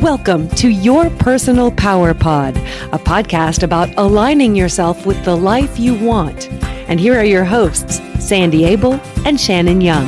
Welcome to Your Personal Power Pod, a podcast about aligning yourself with the life you want. And here are your hosts, Sandy Abel and Shannon Young.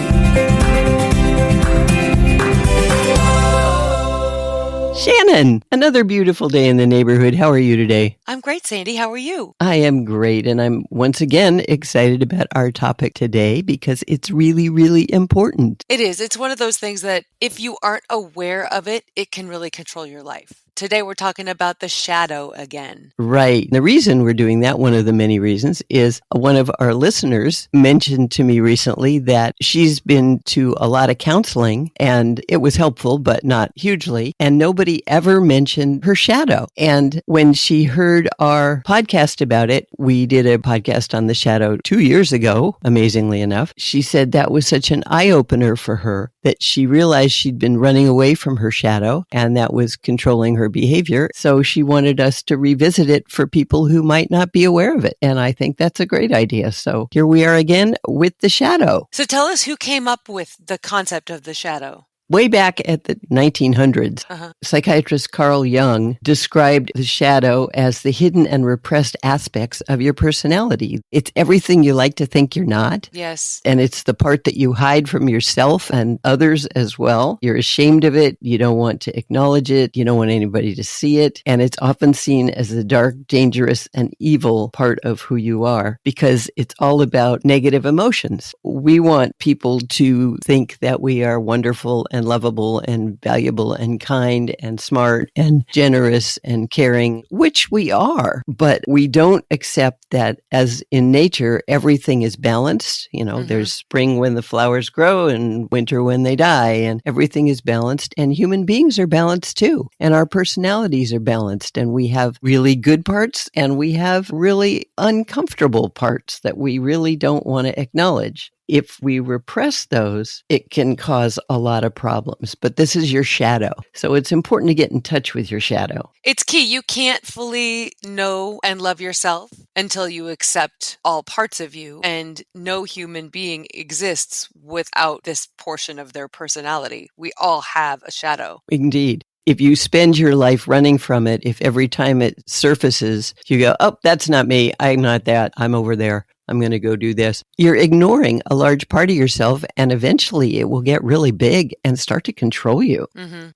Shannon, another beautiful day in the neighborhood. How are you today? I'm great, Sandy. How are you? I am great, and I'm once again excited about our topic today because it's really, really important. It is. It's one of those things that if you aren't aware of it, it can really control your life. Today, we're talking about the shadow again. Right. The reason we're doing that, one of the many reasons, is one of our listeners mentioned to me recently that she's been to a lot of counseling and it was helpful, but not hugely. And nobody ever mentioned her shadow. And when she heard our podcast about it, we did a podcast on the shadow 2 years ago, amazingly enough. She said that was such an eye-opener for her that she realized she'd been running away from her shadow and that was controlling her behavior. So she wanted us to revisit it for people who might not be aware of it. And I think that's a great idea. So here we are again with the shadow. So tell us who came up with the concept of the shadow. Way back at the 1900s, psychiatrist Carl Jung described the shadow as the hidden and repressed aspects of your personality. It's everything you like to think you're not. Yes. And it's the part that you hide from yourself and others as well. You're ashamed of it. You don't want to acknowledge it. You don't want anybody to see it. And it's often seen as the dark, dangerous, and evil part of who you are because it's all about negative emotions. We want people to think that we are wonderful and lovable and valuable and kind and smart and generous and caring, which we are. But we don't accept that as in nature, everything is balanced. You know, there's spring when the flowers grow and winter when they die, and everything is balanced. And human beings are balanced too. And our personalities are balanced. And we have really good parts and we have really uncomfortable parts that we really don't want to acknowledge. If we repress those, it can cause a lot of problems. But this is your shadow. So it's important to get in touch with your shadow. It's key. You can't fully know and love yourself until you accept all parts of you. And no human being exists without this portion of their personality. We all have a shadow. Indeed. If you spend your life running from it, if every time it surfaces, you go, oh, that's not me. I'm not that. I'm over there. I'm going to go do this. You're ignoring a large part of yourself, and eventually it will get really big and start to control you.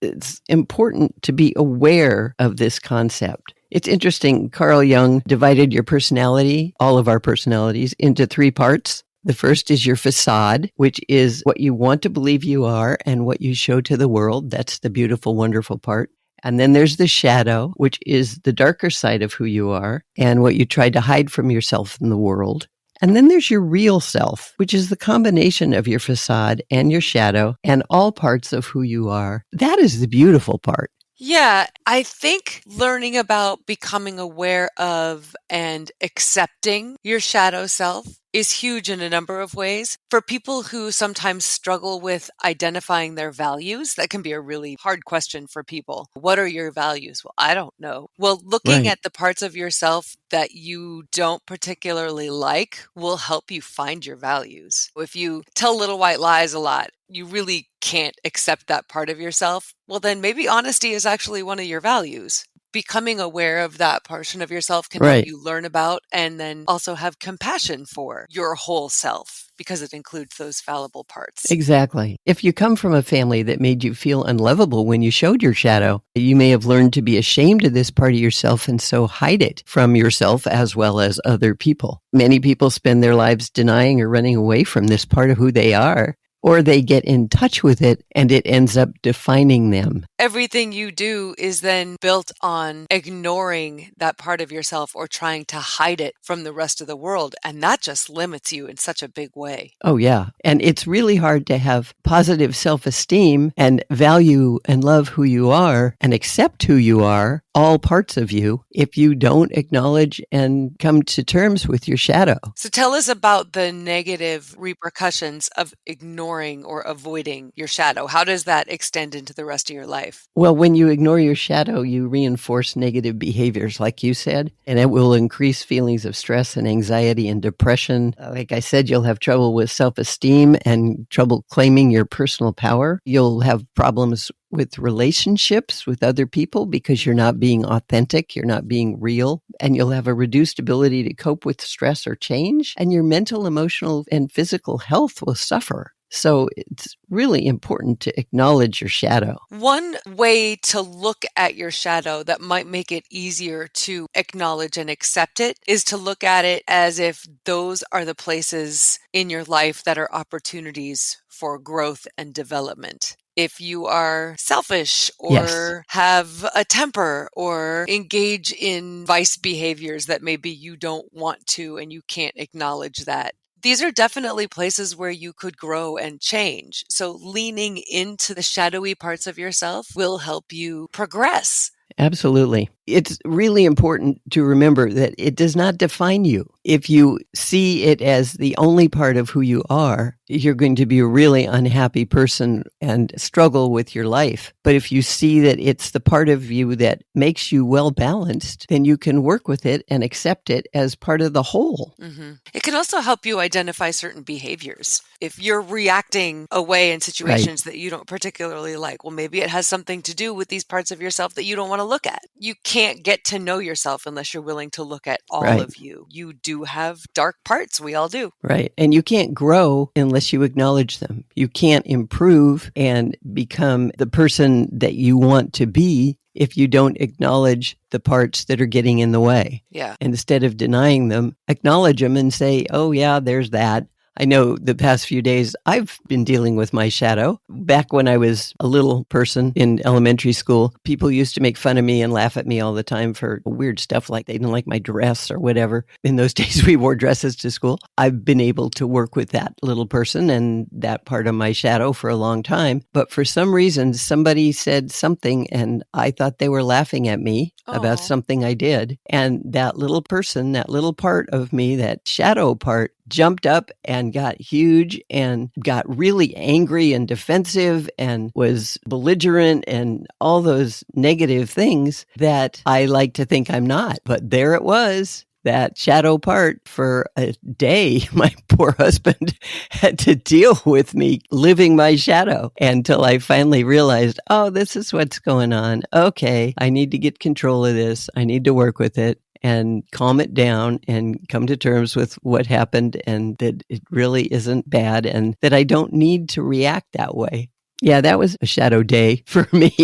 It's important to be aware of this concept. It's interesting. Carl Jung divided your personality, all of our personalities, into 3 parts. The first is your facade, which is what you want to believe you are and what you show to the world. That's the beautiful, wonderful part. And then there's the shadow, which is the darker side of who you are and what you tried to hide from yourself in the world. And then there's your real self, which is the combination of your facade and your shadow and all parts of who you are. That is the beautiful part. Yeah, I think learning about becoming aware of and accepting your shadow self is huge in a number of ways. For people who sometimes struggle with identifying their values, that can be a really hard question for people. What are your values? Well, I don't know. Well, looking at the parts of yourself that you don't particularly like will help you find your values. If you tell little white lies a lot, you really can't accept that part of yourself. Well, then maybe honesty is actually one of your values. Becoming aware of that portion of yourself can help you learn about and then also have compassion for your whole self because it includes those fallible parts. Exactly. If you come from a family that made you feel unlovable when you showed your shadow, you may have learned to be ashamed of this part of yourself and so hide it from yourself as well as other people. Many people spend their lives denying or running away from this part of who they are. Or they get in touch with it and it ends up defining them. Everything you do is then built on ignoring that part of yourself or trying to hide it from the rest of the world. And that just limits you in such a big way. Oh, yeah. And it's really hard to have positive self-esteem and value and love who you are and accept who you are, all parts of you, if you don't acknowledge and come to terms with your shadow. So tell us about the negative repercussions of ignoring or avoiding your shadow. How does that extend into the rest of your life? Well, when you ignore your shadow, you reinforce negative behaviors, like you said, and it will increase feelings of stress and anxiety and depression. Like I said, you'll have trouble with self-esteem and trouble claiming your personal power. You'll have problems with relationships with other people because you're not being authentic, you're not being real, and you'll have a reduced ability to cope with stress or change, and your mental, emotional, and physical health will suffer. So it's really important to acknowledge your shadow. One way to look at your shadow that might make it easier to acknowledge and accept it is to look at it as if those are the places in your life that are opportunities for growth and development. If you are selfish or have a temper or engage in vice behaviors that maybe you don't want to and you can't acknowledge that, these are definitely places where you could grow and change. So leaning into the shadowy parts of yourself will help you progress. Absolutely. It's really important to remember that it does not define you. If you see it as the only part of who you are, you're going to be a really unhappy person and struggle with your life. But if you see that it's the part of you that makes you well balanced, then you can work with it and accept it as part of the whole. Mm-hmm. It can also help you identify certain behaviors. If you're reacting away in situations that you don't particularly like, well, maybe it has something to do with these parts of yourself that you don't want to look at. You can't get to know yourself unless you're willing to look at all of you. You do have dark parts. We all do. Right. And you can't grow unless you acknowledge them. You can't improve and become the person that you want to be if you don't acknowledge the parts that are getting in the way. Yeah. Instead of denying them, acknowledge them and say, oh yeah, there's that. I know the past few days I've been dealing with my shadow. Back when I was a little person in elementary school, people used to make fun of me and laugh at me all the time for weird stuff like they didn't like my dress or whatever. In those days, we wore dresses to school. I've been able to work with that little person and that part of my shadow for a long time. But for some reason, somebody said something and I thought they were laughing at me about something I did. And that little person, that little part of me, that shadow part, jumped up and got huge and got really angry and defensive and was belligerent and all those negative things that I like to think I'm not. But there it was. That shadow part for a day, my poor husband had to deal with me living my shadow until I finally realized, oh, this is what's going on. Okay, I need to get control of this. I need to work with it and calm it down and come to terms with what happened and that it really isn't bad and that I don't need to react that way. Yeah, that was a shadow day for me.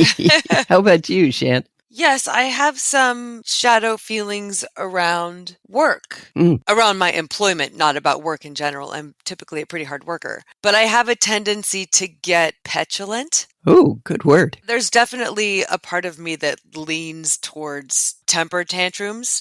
How about you, Shan? Yes, I have some shadow feelings around work, around my employment, not about work in general. I'm typically a pretty hard worker, but I have a tendency to get petulant. Oh, good word. There's definitely a part of me that leans towards temper tantrums.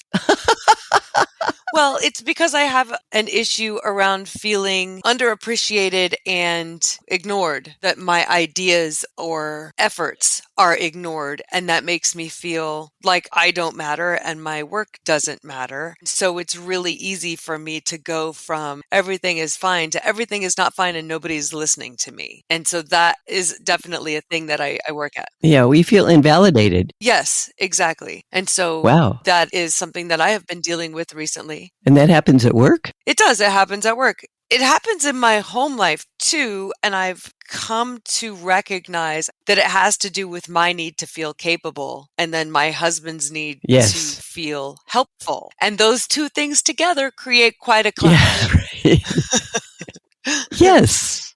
Well, it's because I have an issue around feeling underappreciated and ignored, that my ideas or efforts are ignored. And that makes me feel like I don't matter and my work doesn't matter. So it's really easy for me to go from everything is fine to everything is not fine and nobody's listening to me. And so that is definitely a thing that I work at. Yeah, we feel invalidated. Yes, exactly. And so that is something that I have been dealing with recently. And that happens at work? It does. It happens at work. It happens in my home life too. And I've come to recognize that it has to do with my need to feel capable and then my husband's need to feel helpful. And those two things together create quite a conflict. Yeah, right. Yes.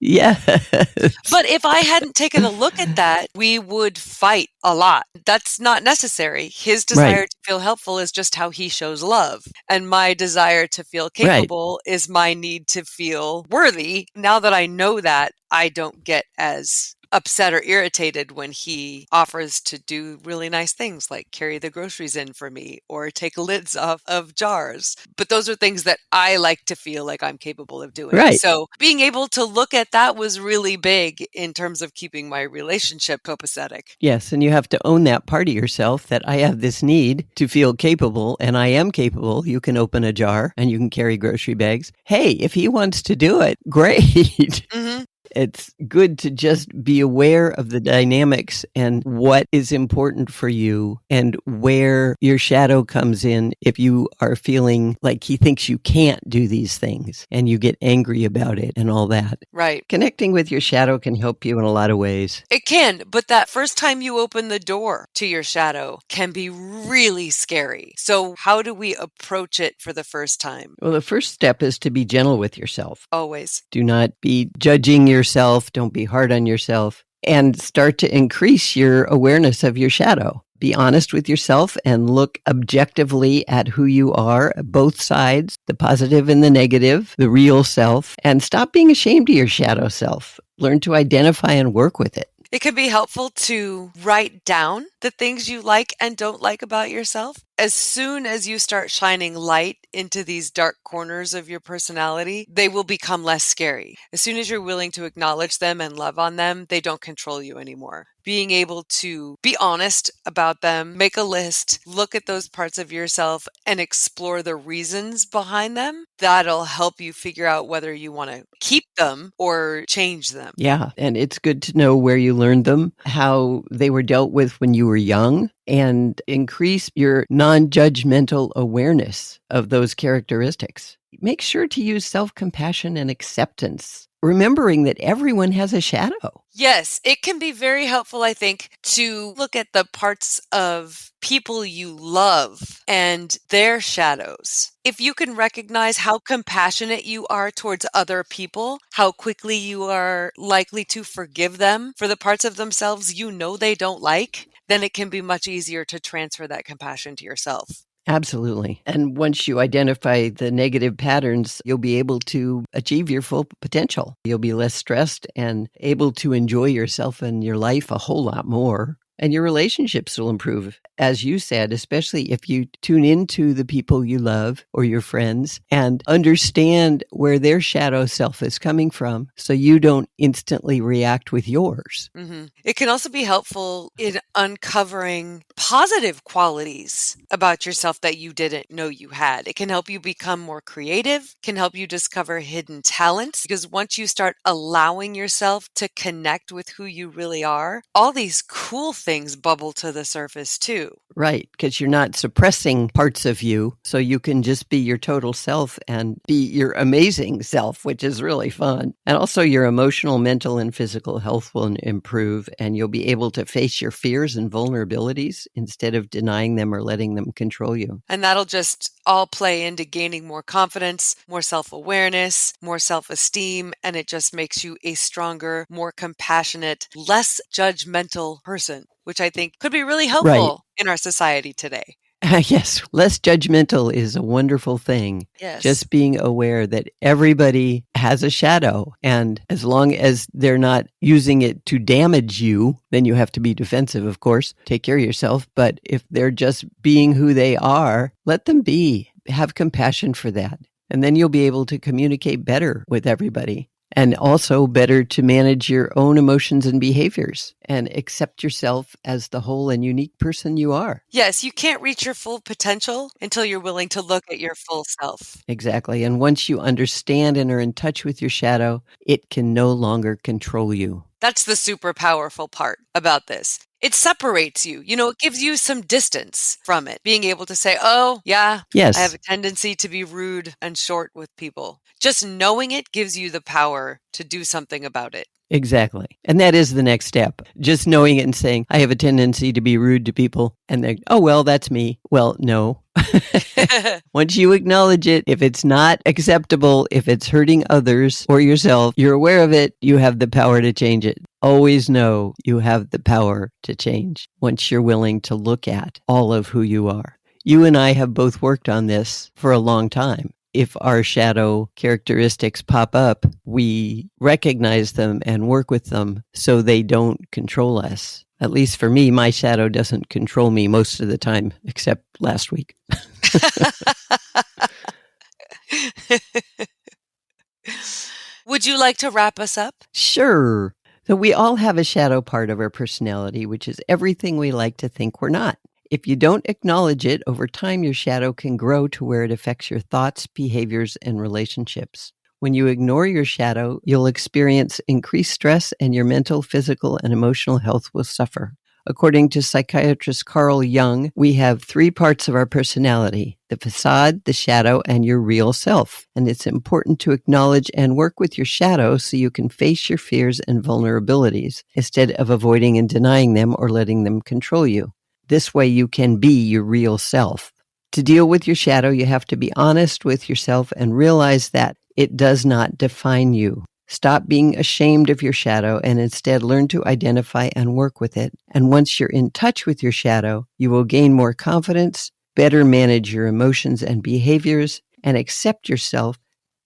But if I hadn't taken a look at that, we would fight a lot. That's not necessary. His desire to feel helpful is just how he shows love. And my desire to feel capable is my need to feel worthy. Now that I know that, I don't get as upset or irritated when he offers to do really nice things like carry the groceries in for me or take lids off of jars. But those are things that I like to feel like I'm capable of doing. Right. So being able to look at that was really big in terms of keeping my relationship copacetic. Yes, and you have to own that part of yourself that I have this need to feel capable, and I am capable. You can open a jar and you can carry grocery bags. Hey, if he wants to do it, great. Mm-hmm. It's good to just be aware of the dynamics and what is important for you and where your shadow comes in if you are feeling like he thinks you can't do these things and you get angry about it and all that. Right. Connecting with your shadow can help you in a lot of ways. It can, but that first time you open the door to your shadow can be really scary. So how do we approach it for the first time? Well, the first step is to be gentle with yourself. Always. Do not be judging yourself. Don't be hard on yourself. And start to increase your awareness of your shadow. Be honest with yourself and look objectively at who you are, both sides, the positive and the negative, the real self, and stop being ashamed of your shadow self. Learn to identify and work with it. It can be helpful to write down the things you like and don't like about yourself. As soon as you start shining light into these dark corners of your personality, they will become less scary. As soon as you're willing to acknowledge them and love on them, they don't control you anymore. Being able to be honest about them, make a list, look at those parts of yourself and explore the reasons behind them, that'll help you figure out whether you want to keep them or change them. Yeah, and it's good to know where you learned them, how they were dealt with when you were young, and increase your non-judgmental awareness of those characteristics. Make sure to use self-compassion and acceptance, remembering that everyone has a shadow. Yes, it can be very helpful, I think, to look at the parts of people you love and their shadows. If you can recognize how compassionate you are towards other people, how quickly you are likely to forgive them for the parts of themselves you know they don't like, then it can be much easier to transfer that compassion to yourself. Absolutely. And once you identify the negative patterns, you'll be able to achieve your full potential. You'll be less stressed and able to enjoy yourself and your life a whole lot more. And your relationships will improve, as you said, especially if you tune into the people you love or your friends and understand where their shadow self is coming from so you don't instantly react with yours. Mm-hmm. It can also be helpful in uncovering positive qualities about yourself that you didn't know you had. It can help you become more creative, can help you discover hidden talents, because once you start allowing yourself to connect with who you really are, all these cool things bubble to the surface too. Right, because you're not suppressing parts of you, so you can just be your total self and be your amazing self, which is really fun. And also your emotional, mental, and physical health will improve, and you'll be able to face your fears and vulnerabilities instead of denying them or letting them control you. And that'll just all play into gaining more confidence, more self-awareness, more self-esteem, and it just makes you a stronger, more compassionate, less judgmental person, which I think could be really helpful in our society today. Yes, less judgmental is a wonderful thing. Yes. Just being aware that everybody has a shadow. And as long as they're not using it to damage you, then you have to be defensive, of course. Take care of yourself. But if they're just being who they are, let them be. Have compassion for that. And then you'll be able to communicate better with everybody. And also better to manage your own emotions and behaviors and accept yourself as the whole and unique person you are. Yes, you can't reach your full potential until you're willing to look at your full self. Exactly. And once you understand and are in touch with your shadow, it can no longer control you. That's the super powerful part about this. It separates you. It gives you some distance from it. Being able to say, oh, yeah, Yes. I have a tendency to be rude and short with people. Just knowing it gives you the power to do something about it. Exactly. And that is the next step. Just knowing it and saying, I have a tendency to be rude to people. And then, oh, well, that's me. Well, no. Once you acknowledge it, if it's not acceptable, if it's hurting others or yourself, you're aware of it, you have the power to change it. Always know you have the power to change once you're willing to look at all of who you are. You and I have both worked on this for a long time. If our shadow characteristics pop up, we recognize them and work with them so they don't control us. At least for me, my shadow doesn't control me most of the time, except last week. Would you like to wrap us up? Sure. So we all have a shadow part of our personality, which is everything we like to think we're not. If you don't acknowledge it, over time, your shadow can grow to where it affects your thoughts, behaviors, and relationships. When you ignore your shadow, you'll experience increased stress and your mental, physical, and emotional health will suffer. According to psychiatrist Carl Jung, we have 3 parts of our personality: the facade, the shadow, and your real self. And it's important to acknowledge and work with your shadow so you can face your fears and vulnerabilities instead of avoiding and denying them or letting them control you. This way you can be your real self. To deal with your shadow, you have to be honest with yourself and realize that it does not define you. Stop being ashamed of your shadow and instead learn to identify and work with it. And once you're in touch with your shadow, you will gain more confidence, better manage your emotions and behaviors, and accept yourself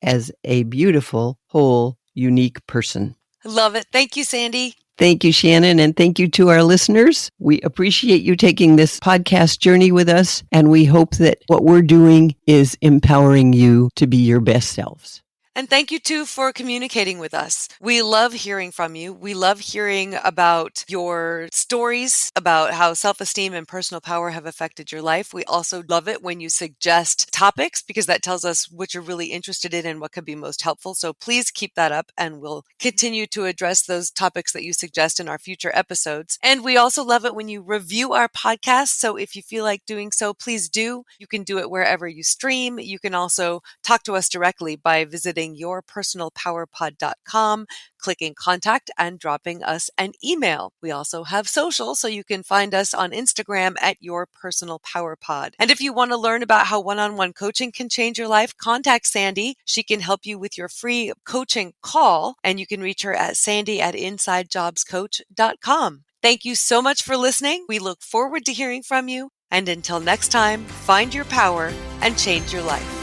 as a beautiful, whole, unique person. Love it. Thank you, Sandy. Thank you, Shannon, and thank you to our listeners. We appreciate you taking this podcast journey with us, and we hope that what we're doing is empowering you to be your best selves. And thank you too for communicating with us. We love hearing from you. We love hearing about your stories about how self-esteem and personal power have affected your life. We also love it when you suggest topics because that tells us what you're really interested in and what could be most helpful. So please keep that up and we'll continue to address those topics that you suggest in our future episodes. And we also love it when you review our podcast. So if you feel like doing so, please do. You can do it wherever you stream. You can also talk to us directly by visiting yourpersonalpowerpod.com, clicking contact and dropping us an email. We also have social, so you can find us on Instagram at yourpersonalpowerpod. And if you want to learn about how one-on-one coaching can change your life, contact Sandy. She can help you with your free coaching call, and you can reach her at sandy@insidejobscoach.com. Thank you so much for listening. We look forward to hearing from you. And until next time, find your power and change your life.